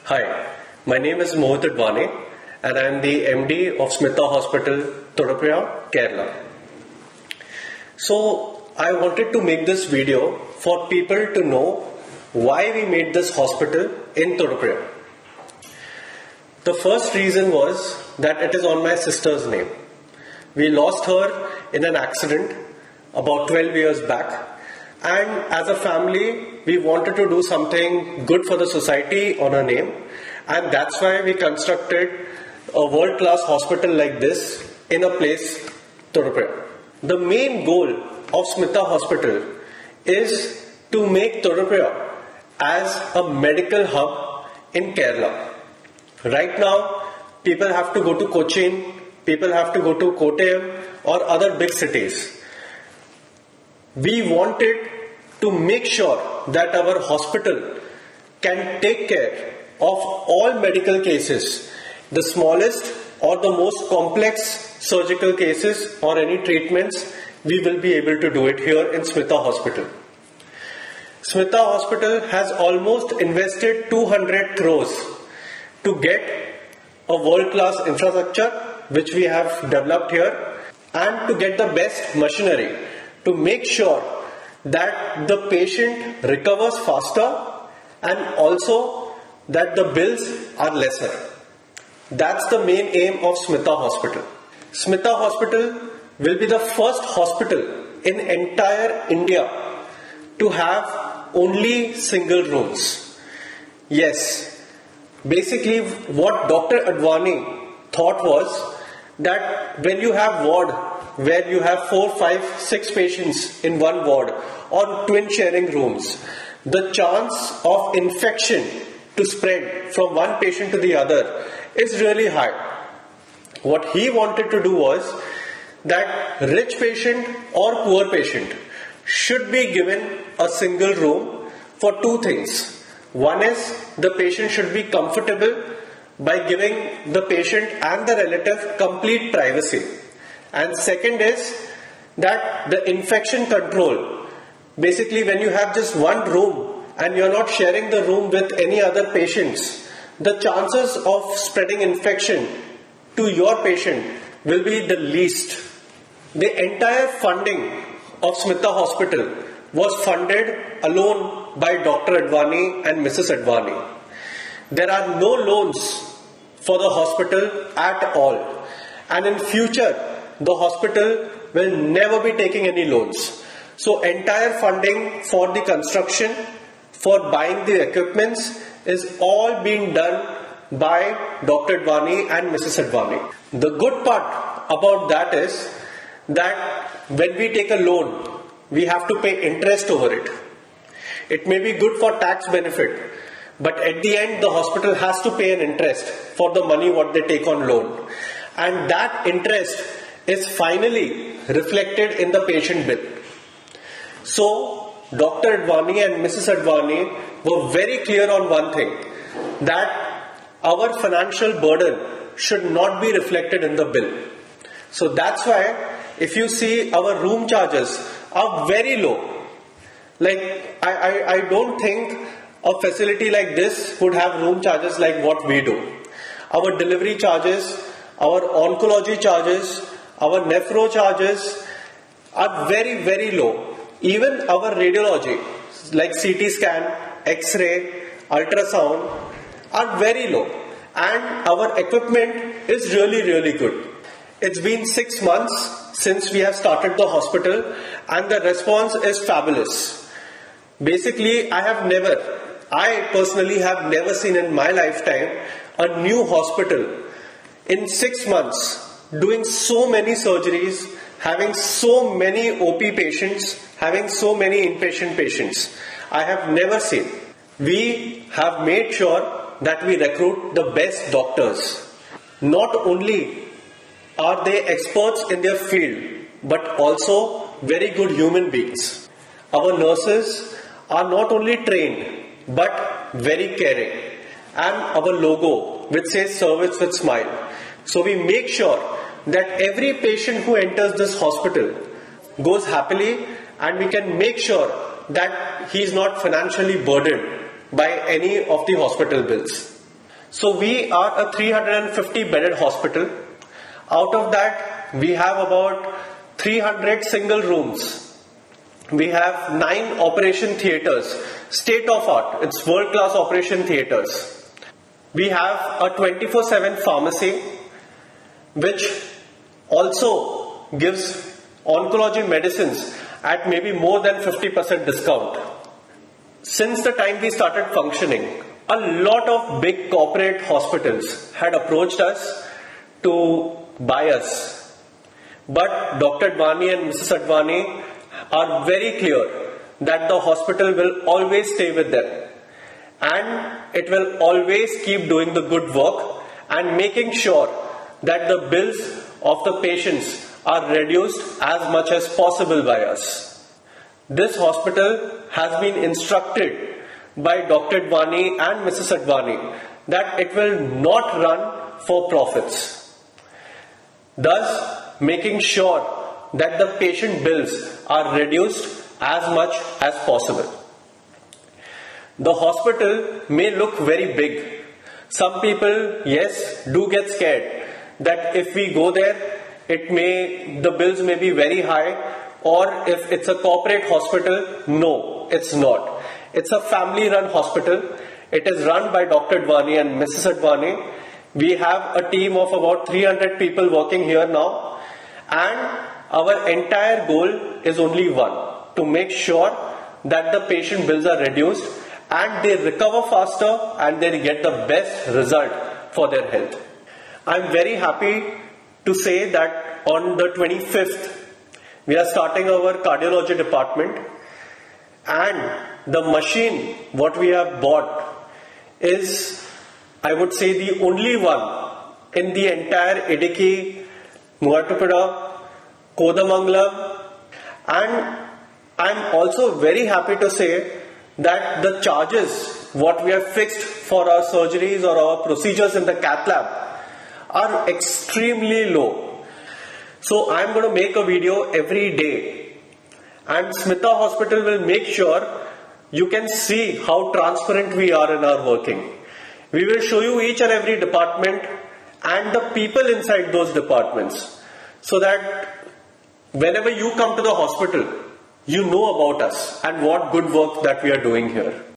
Hi, my name is Mohit Advani and I am the MD of Smitha Hospital, Thodapuza, Kerala. So, I wanted to make this video for people to know why we made this hospital in Thodapuza. The first reason was that it is on my sister's name. We lost her in an accident about 12 years back. And as a family, we wanted to do something good for the society on her name. And that's why we constructed a world-class hospital like this in a place, Thodapuza. The main goal of Smitha Hospital is to make Thodapuza as a medical hub in Kerala. Right now, people have to go to Cochin, people have to go to Kottayam or other big cities. We wanted to make sure that our hospital can take care of all medical cases, the smallest or the most complex surgical cases or any treatments. We will be able to do it here in Smitha Hospital. Smitha Hospital has almost invested 200 crores to get a world-class infrastructure which we have developed here and to get the best machinery to make sure that the patient recovers faster and also that the bills are lesser. That's the main aim of Smitha Hospital. Smitha Hospital will be the first hospital in entire India to have only single rooms. Yes, basically what Dr. Advani thought was that when you have ward where you have 4, 5, 6 patients in one ward or twin sharing rooms, the chance of infection to spread from one patient to the other is really high. What he wanted to do was that rich patient or poor patient should be given a single room for two things. One is the patient should be comfortable by giving the patient and the relative complete privacy. And second is that the infection control. Basically, when you have just one room and you're not sharing the room with any other patients, the chances of spreading infection to your patient will be the least. The entire funding of Smitha Hospital was funded alone by Dr. Advani and Mrs. Advani. There are no loans for the hospital at all. And in future, the hospital will never be taking any loans. So entire funding for the construction, for buying the equipments is all being done by Dr. Advani and Mrs. Advani. The good part about that is that when we take a loan, we have to pay interest over it. It may be good for tax benefit, but at the end the hospital has to pay an interest for the money what they take on loan. And that interest is finally reflected in the patient bill. So, Dr. Advani and Mrs. Advani were very clear on one thing, that our financial burden should not be reflected in the bill. So that's why if you see our room charges are very low. Like I don't think a facility like this would have room charges like what we do. Our delivery charges, our oncology charges, our nephro charges are very, very low. Even our radiology, like CT scan, X-ray, ultrasound, are very low. And our equipment is really, really good. It's been 6 months since we have started the hospital and the response is fabulous. Basically, I personally have never seen in my lifetime a new hospital in 6 months doing so many surgeries, having so many OP patients, having so many inpatient patients. I have never seen. We have made sure that we recruit the best doctors. Not only are they experts in their field, but also very good human beings. Our nurses are not only trained, but very caring. And our logo, which says service with smile. So we make sure that every patient who enters this hospital goes happily, and we can make sure that he is not financially burdened by any of the hospital bills. So we are a 350 bedded hospital. Out of that, we have about 300 single rooms. We have 9 operation theatres, state of art, it's world class operation theatres. We have a 24/7 pharmacy, which also gives oncology medicines at maybe more than 50% discount. Since the time we started functioning, a lot of big corporate hospitals had approached us to buy us. But Dr. Advani and Mrs. Advani are very clear that the hospital will always stay with them. And it will always keep doing the good work and making sure that the bills of the patients are reduced as much as possible by us. This hospital has been instructed by Dr. Advani and Mrs. Advani that it will not run for profits, thus making sure that the patient bills are reduced as much as possible. The hospital may look very big. Some people, yes, do get scared that if we go there, the bills may be very high, or if it's a corporate hospital. No, it's not. It's a family run hospital. It is run by Dr. Advani and Mrs. Advani. We have a team of about 300 people working here now, and our entire goal is only one: to make sure that the patient bills are reduced and they recover faster and they get the best result for their health. I'm very happy to say that on the 25th, we are starting our cardiology department, and the machine what we have bought is, I would say, the only one in the entire Idiki, Muvattupuzha, Kodamangalam, and I'm also very happy to say that the charges what we have fixed for our surgeries or our procedures in the cath lab are extremely low. So I'm going to make a video every day, and Smita Hospital will make sure you can see how transparent we are in our working. We will show you each and every department and the people inside those departments, so that whenever you come to the hospital, you know about us and what good work that we are doing here.